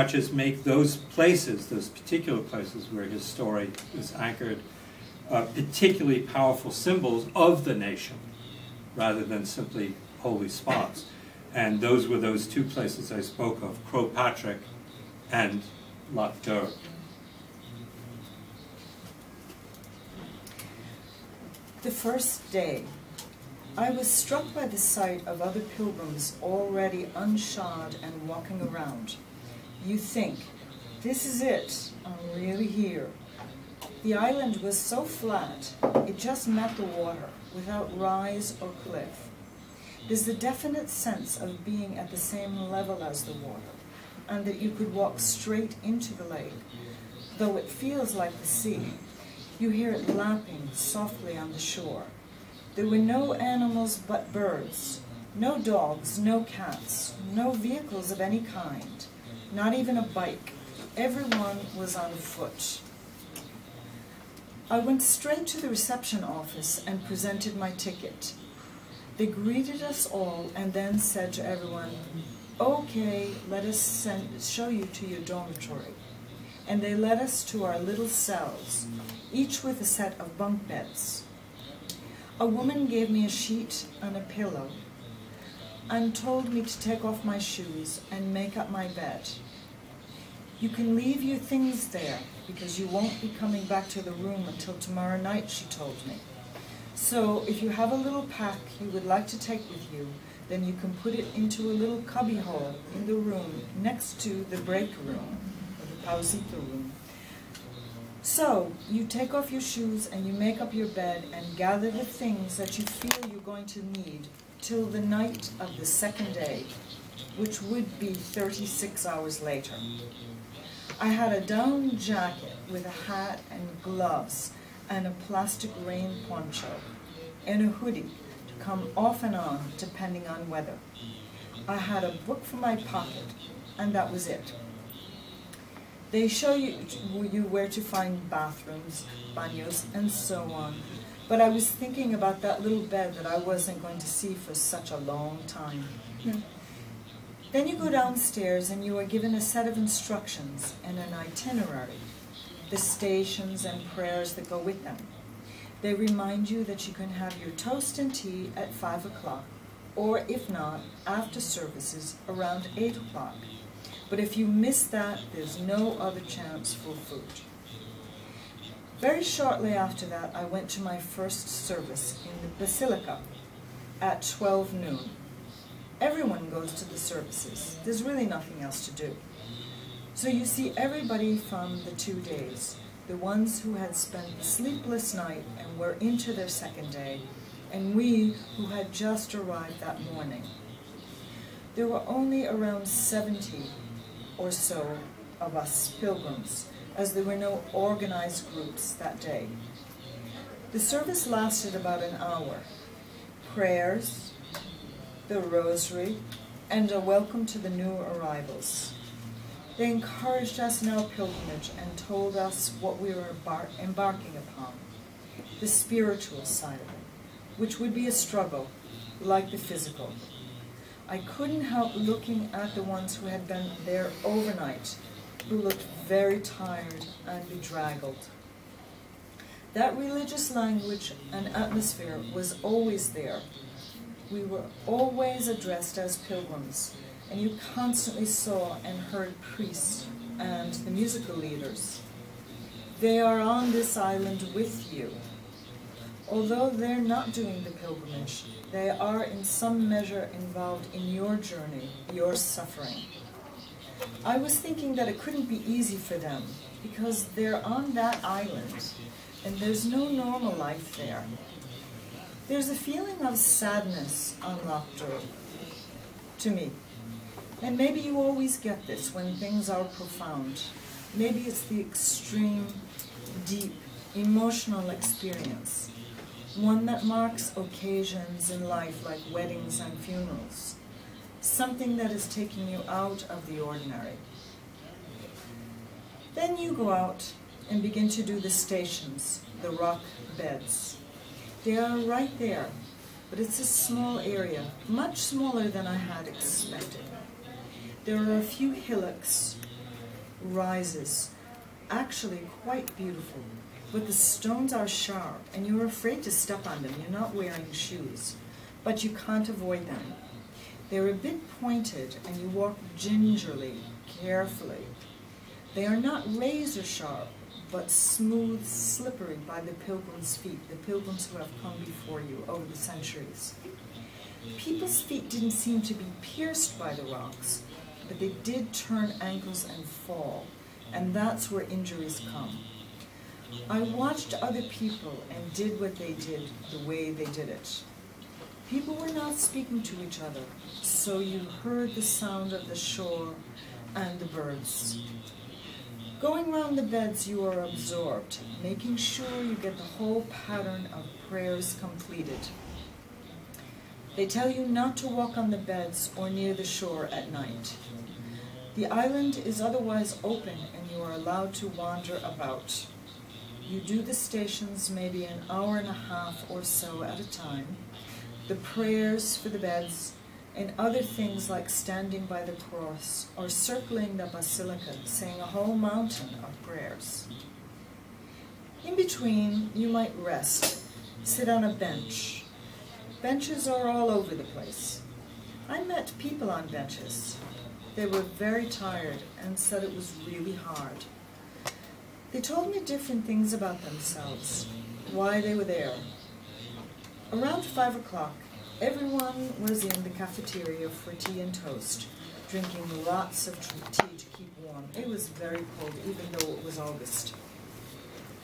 much as make those places, those particular places where his story is anchored, particularly powerful symbols of the nation, rather than simply holy spots. And those were those two places I spoke of, Croagh Patrick and Lough Derg. The first day, I was struck by the sight of other pilgrims already unshod and walking around. You think, this is it, I'm really here. The island was so flat, it just met the water, without rise or cliff. There's the definite sense of being at the same level as the water, and that you could walk straight into the lake, though it feels like the sea. You hear it lapping softly on the shore. There were no animals but birds, no dogs, no cats, no vehicles of any kind, not even a bike. Everyone was on foot. I went straight to the reception office and presented my ticket. They greeted us all and then said to everyone, "Okay, let us show you to your dormitory." And they led us to our little cells, each with a set of bunk beds. A woman gave me a sheet and a pillow and told me to take off my shoes and make up my bed. "You can leave your things there because you won't be coming back to the room until tomorrow night," she told me. "So if you have a little pack you would like to take with you, then you can put it into a little cubbyhole in the room next to the break room, or the pausita room. So you take off your shoes and you make up your bed and gather the things that you feel you're going to need till the night of the second day, which would be 36 hours later." I had a down jacket with a hat and gloves and a plastic rain poncho and a hoodie to come off and on depending on weather. I had a book for my pocket, and that was it. They show you where to find bathrooms, baños, and so on. But I was thinking about that little bed that I wasn't going to see for such a long time. Then you go downstairs and you are given a set of instructions and an itinerary, the stations and prayers that go with them. They remind you that you can have your toast and tea at 5 o'clock, or if not, after services around 8 o'clock. But if you miss that, there's no other chance for food. Very shortly after that, I went to my first service in the Basilica at 12 noon. Everyone goes to the services. There's really nothing else to do. So you see everybody from the 2 days, the ones who had spent a sleepless night and were into their second day, and we who had just arrived that morning. There were only around 70 or so of us pilgrims, as there were no organized groups that day. The service lasted about an hour. Prayers, the rosary, and a welcome to the new arrivals. They encouraged us in our pilgrimage and told us what we were embarking upon, the spiritual side of it, which would be a struggle, like the physical. I couldn't help looking at the ones who had been there overnight, who looked very tired and bedraggled. That religious language and atmosphere was always there. We were always addressed as pilgrims, and you constantly saw and heard priests and the musical leaders. They are on this island with you. Although they're not doing the pilgrimage, they are in some measure involved in your journey, your suffering. I was thinking that it couldn't be easy for them, because they're on that island, and there's no normal life there. There's a feeling of sadness on Lough Derg, to me. And maybe you always get this when things are profound. Maybe it's the extreme, deep, emotional experience, one that marks occasions in life like weddings and funerals, something that is taking you out of the ordinary. Then you go out and begin to do the stations, the rock beds. They are right there, but it's a small area, much smaller than I had expected. There are a few hillocks, rises, actually quite beautiful. But the stones are sharp, and you're afraid to step on them. You're not wearing shoes, but you can't avoid them. They're a bit pointed, and you walk gingerly, carefully. They are not razor sharp, but smooth, slippery by the pilgrims' feet, the pilgrims who have come before you over the centuries. People's feet didn't seem to be pierced by the rocks, but they did turn ankles and fall, and that's where injuries come. I watched other people and did what they did the way they did it. People were not speaking to each other, so you heard the sound of the shore and the birds. Going round the beds, you are absorbed, making sure you get the whole pattern of prayers completed. They tell you not to walk on the beds or near the shore at night. The island is otherwise open and you are allowed to wander about. You do the stations maybe an hour and a half or so at a time, the prayers for the beds, and other things like standing by the cross or circling the basilica, saying a whole mountain of prayers. In between, you might rest, sit on a bench. Benches are all over the place. I met people on benches. They were very tired and said it was really hard. They told me different things about themselves, why they were there. Around 5 o'clock, everyone was in the cafeteria for tea and toast, drinking lots of tea to keep warm. It was very cold, even though it was August.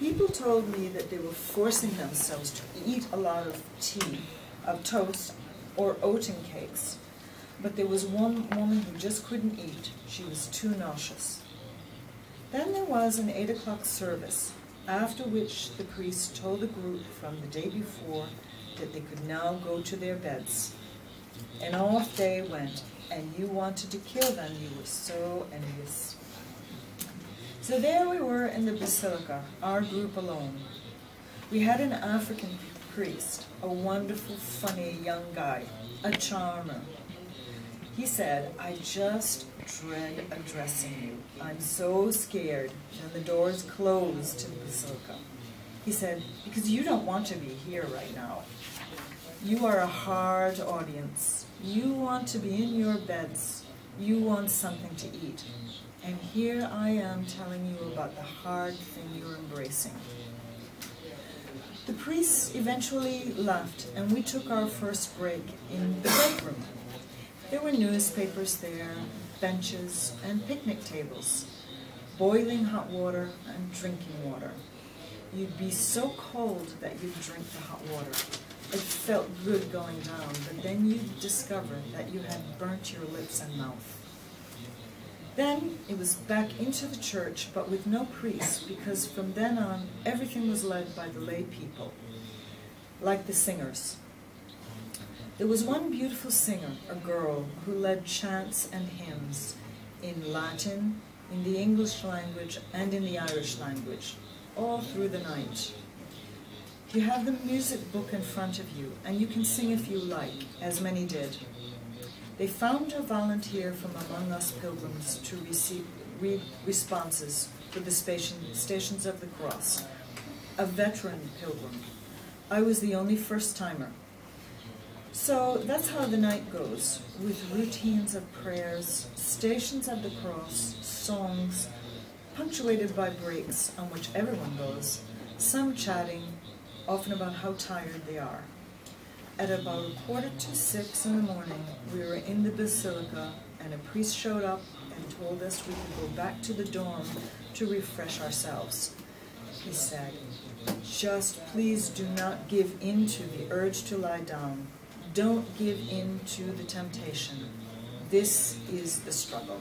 People told me that they were forcing themselves to eat a lot of tea, of toast, or oaten cakes. But there was one woman who just couldn't eat. She was too nauseous. Then there was an 8 o'clock service, after which the priest told the group from the day before that they could now go to their beds. And off they went, and you wanted to kill them. You were so envious. So there we were in the basilica, our group alone. We had an African priest, a wonderful, funny young guy, a charmer. He said, "I just dread addressing you. I'm so scared." And the doors closed to the basilica. He said, "Because you don't want to be here right now. You are a hard audience. You want to be in your beds. You want something to eat. And here I am telling you about the hard thing you're embracing." The priest eventually left, and we took our first break in the break room. There were newspapers there, benches, and picnic tables, boiling hot water and drinking water. You'd be so cold that you'd drink the hot water. It felt good going down, but then you'd discover that you had burnt your lips and mouth. Then it was back into the church, but with no priest, because from then on, everything was led by the lay people, like the singers. There was one beautiful singer, a girl, who led chants and hymns in Latin, in the English language, and in the Irish language, all through the night. You have the music book in front of you, and you can sing if you like, as many did. They found a volunteer from among us pilgrims to read responses for the Stations of the Cross, a veteran pilgrim. I was the only first-timer. So that's how the night goes, with routines of prayers, Stations of the Cross, songs, punctuated by breaks on which everyone goes, some chatting, often about how tired they are. At about 5:45 in the morning, we were in the basilica, and a priest showed up and told us we could go back to the dorm to refresh ourselves. He said, "Just please do not give in to the urge to lie down. Don't give in to the temptation. This is the struggle."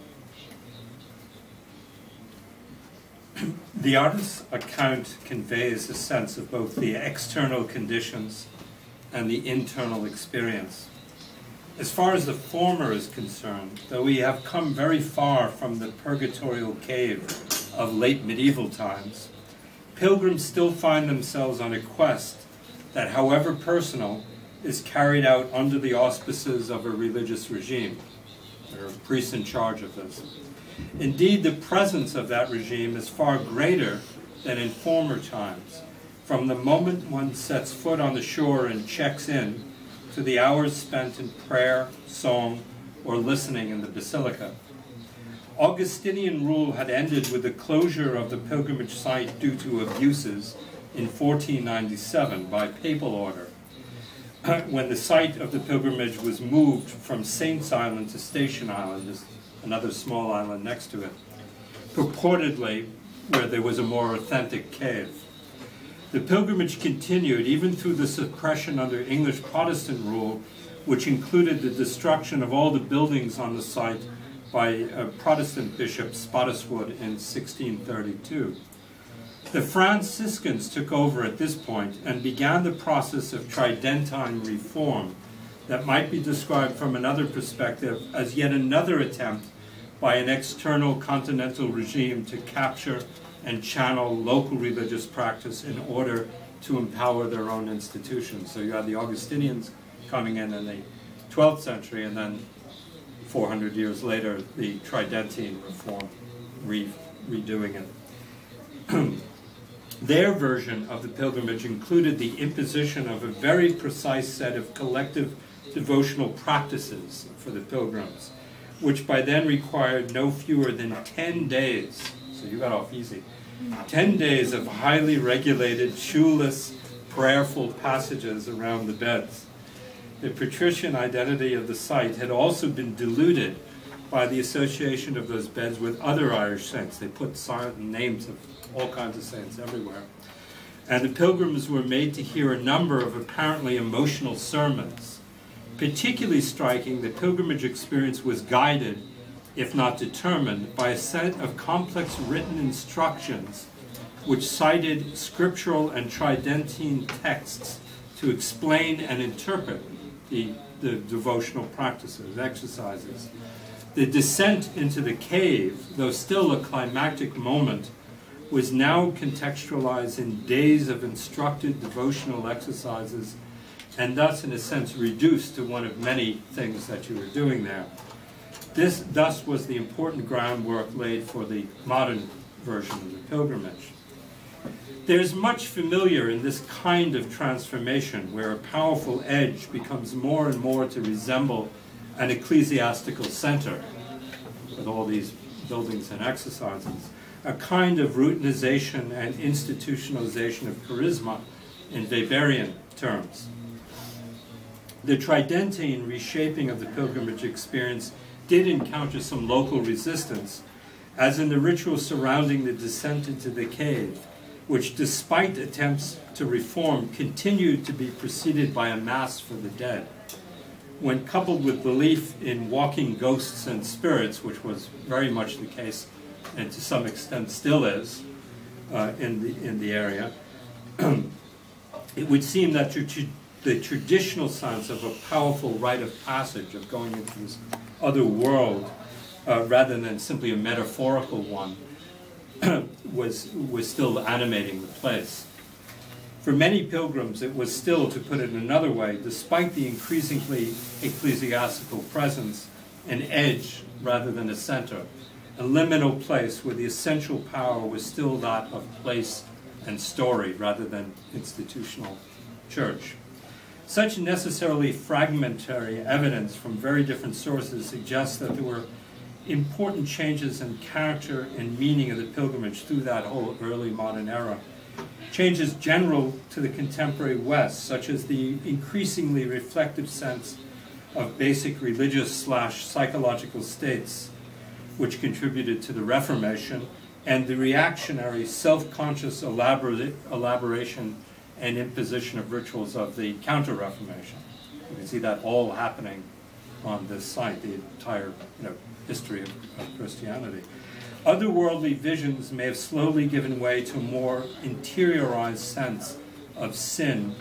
The artist's account conveys a sense of both the external conditions and the internal experience. As far as the former is concerned, though we have come very far from the purgatorial cave of late medieval times, pilgrims still find themselves on a quest that, however personal, is carried out under the auspices of a religious regime. There are priests in charge of this. Indeed, the presence of that regime is far greater than in former times, from the moment one sets foot on the shore and checks in to the hours spent in prayer, song, or listening in the basilica. Augustinian rule had ended with the closure of the pilgrimage site due to abuses in 1497 by papal order, when the site of the pilgrimage was moved from Saints Island to Station Island, there's another small island next to it, purportedly where there was a more authentic cave. The pilgrimage continued even through the suppression under English Protestant rule, which included the destruction of all the buildings on the site by Protestant Bishop Spottiswoode in 1632. The Franciscans took over at this point and began the process of Tridentine reform that might be described from another perspective as yet another attempt by an external continental regime to capture and channel local religious practice in order to empower their own institutions. So you had the Augustinians coming in the 12th century, and then 400 years later, the Tridentine reform, redoing it. Their version of the pilgrimage included the imposition of a very precise set of collective devotional practices for the pilgrims, which by then required no fewer than 10 days, so you got off easy, 10 days of highly regulated, shoeless, prayerful passages around the beds. The patrician identity of the site had also been diluted by the association of those beds with other Irish saints. They put names of all kinds of saints everywhere. And the pilgrims were made to hear a number of apparently emotional sermons. Particularly striking, the pilgrimage experience was guided, if not determined, by a set of complex written instructions which cited scriptural and Tridentine texts to explain and interpret the devotional practices, exercises. The descent into the cave, though still a climactic moment, was now contextualized in days of instructed devotional exercises, and thus, in a sense, reduced to one of many things that you were doing there. This, thus, was the important groundwork laid for the modern version of the pilgrimage. There's much familiar in this kind of transformation, where a powerful edge becomes more and more to resemble an ecclesiastical center, with all these buildings and exercises, a kind of routinization and institutionalization of charisma in Weberian terms. The Tridentine reshaping of the pilgrimage experience did encounter some local resistance, as in the ritual surrounding the descent into the cave, which, despite attempts to reform, continued to be preceded by a mass for the dead. When coupled with belief in walking ghosts and spirits, which was very much the case, and to some extent still is, in the area, it would seem that the traditional sense of a powerful rite of passage, of going into this other world, rather than simply a metaphorical one, was still animating the place. For many pilgrims, it was still, to put it another way, despite the increasingly ecclesiastical presence, an edge rather than a center, a liminal place where the essential power was still that of place and story rather than institutional church. Such necessarily fragmentary evidence from very different sources suggests that there were important changes in character and meaning of the pilgrimage through that whole early modern era. Changes general to the contemporary West, such as the increasingly reflective sense of basic religious/psychological states, which contributed to the Reformation, and the reactionary, self-conscious elaboration and imposition of rituals of the Counter-Reformation. You can see that all happening on this site, the entire history of Christianity. Otherworldly visions may have slowly given way to a more interiorized sense of sin,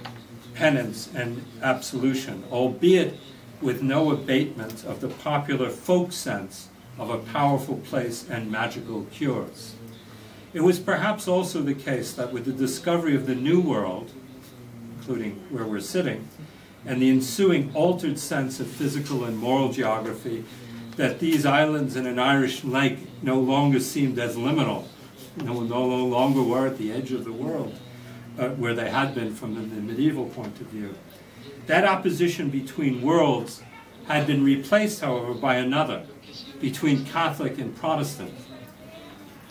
penance, and absolution, albeit with no abatement of the popular folk sense of a powerful place and magical cures. It was perhaps also the case that with the discovery of the New World, including where we're sitting, and the ensuing altered sense of physical and moral geography, that these islands in an Irish lake no longer seemed as liminal, no longer were at the edge of the world, where they had been from the medieval point of view. That opposition between worlds had been replaced, however, by another, between Catholic and Protestant,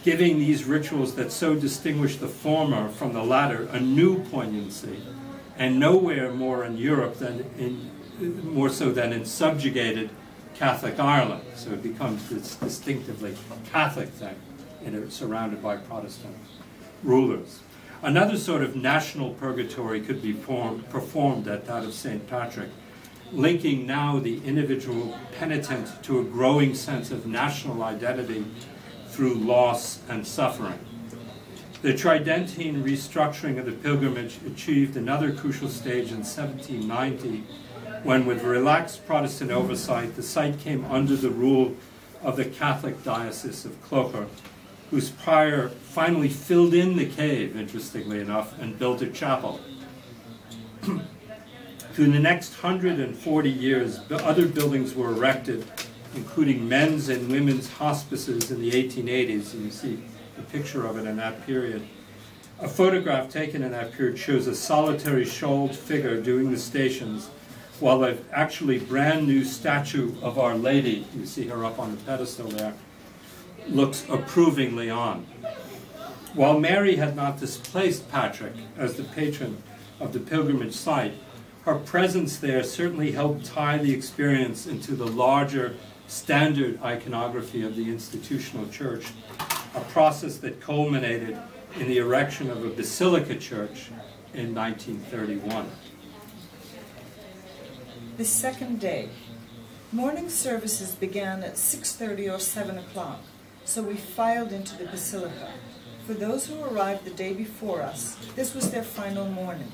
giving these rituals that so distinguish the former from the latter a new poignancy, and nowhere more in Europe more so than in subjugated Catholic Ireland. So it becomes this distinctively Catholic thing, surrounded by Protestant rulers. Another sort of national purgatory could be performed at that of St. Patrick, linking now the individual penitent to a growing sense of national identity through loss and suffering. The Tridentine restructuring of the pilgrimage achieved another crucial stage in 1790, when, with relaxed Protestant oversight, the site came under the rule of the Catholic Diocese of Clogher, whose prior finally filled in the cave, interestingly enough, and built a chapel. Through the next 140 years, other buildings were erected, including men's and women's hospices in the 1880s, and you see a picture of it in that period. A photograph taken in that period shows a solitary shawled figure doing the stations, while an actually brand new statue of Our Lady, you see her up on the pedestal there, looks approvingly on. While Mary had not displaced Patrick as the patron of the pilgrimage site, her presence there certainly helped tie the experience into the larger standard iconography of the institutional church, a process that culminated in the erection of a basilica church in 1931. The second day. Morning services began at 6:30 or 7 o'clock, so we filed into the basilica. For those who arrived the day before us, this was their final morning.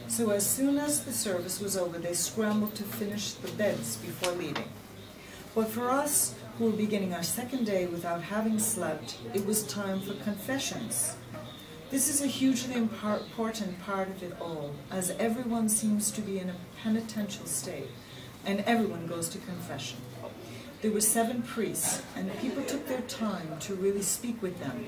So as soon as the service was over, they scrambled to finish the beds before leaving. But for us, who were beginning our second day without having slept, it was time for confessions. This is a hugely important part of it all, as everyone seems to be in a penitential state, and everyone goes to confession. There were 7 priests, and people took their time to really speak with them.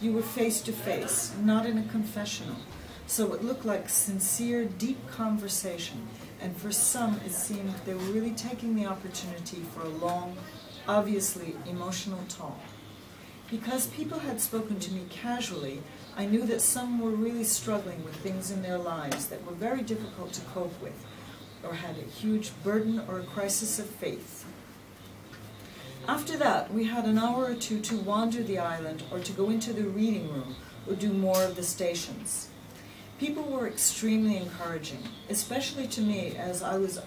You were face to face, not in a confessional, so it looked like sincere, deep conversation, and for some it seemed they were really taking the opportunity for a long, obviously emotional talk. Because people had spoken to me casually, I knew that some were really struggling with things in their lives that were very difficult to cope with, or had a huge burden or a crisis of faith. After that, we had an hour or two to wander the island or to go into the reading room or do more of the stations. People were extremely encouraging, especially to me, as I was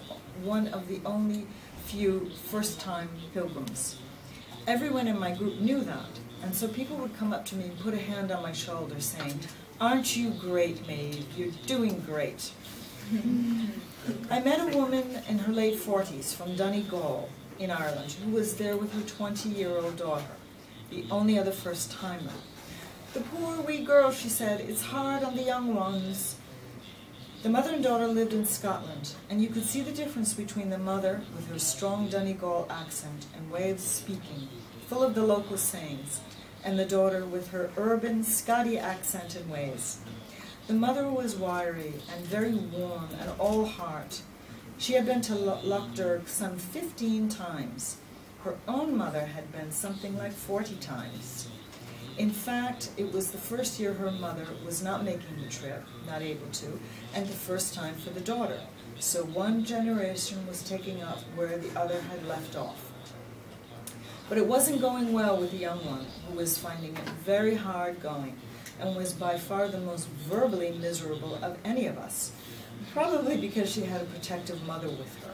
one of the only few first-time pilgrims. Everyone in my group knew that, and so people would come up to me and put a hand on my shoulder saying, "Aren't you great, Maeve? You're doing great." I met a woman in her late 40s from Donegal in Ireland who was there with her 20-year-old daughter, the only other first-timer. "The poor wee girl," she said, "it's hard on the young ones." The mother and daughter lived in Scotland, and you could see the difference between the mother with her strong Donegal accent and way of speaking, full of the local sayings, and the daughter with her urban Scotty accent and ways. The mother was wiry and very warm and all heart. She had been to Loch Derg some 15 times. Her own mother had been something like 40 times. In fact, it was the first year her mother was not making the trip, not able to, and the first time for the daughter. So one generation was taking up where the other had left off. But it wasn't going well with the young one, who was finding it very hard going, and was by far the most verbally miserable of any of us, probably because she had a protective mother with her.